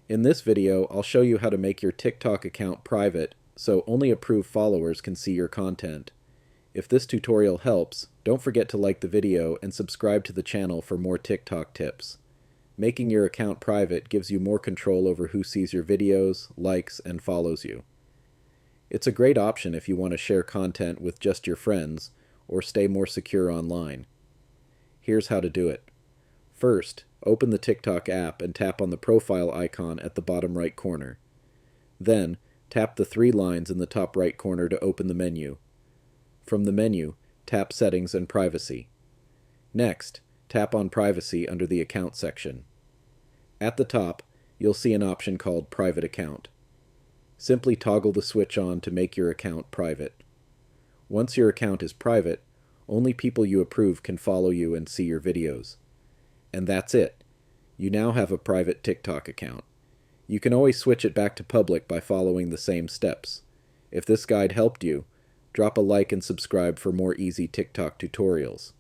In this video, I'll show you how to make your TikTok account private so only approved followers can see your content. If this tutorial helps, don't forget to like the video and subscribe to the channel for more TikTok tips. Making your account private gives you more control over who sees your videos, likes, and follows you. It's a great option if you want to share content with just your friends or stay more secure online. Here's how to do it. First, open the TikTok app and tap on the profile icon at the bottom right corner. Then, tap the three lines in the top right corner to open the menu. From the menu, tap Settings and Privacy. Next, tap on Privacy under the Account section. At the top, you'll see an option called Private Account. Simply toggle the switch on to make your account private. Once your account is private, only people you approve can follow you and see your videos. And that's it. You now have a private TikTok account. You can always switch it back to public by following the same steps. If this guide helped you, drop a like and subscribe for more easy TikTok tutorials.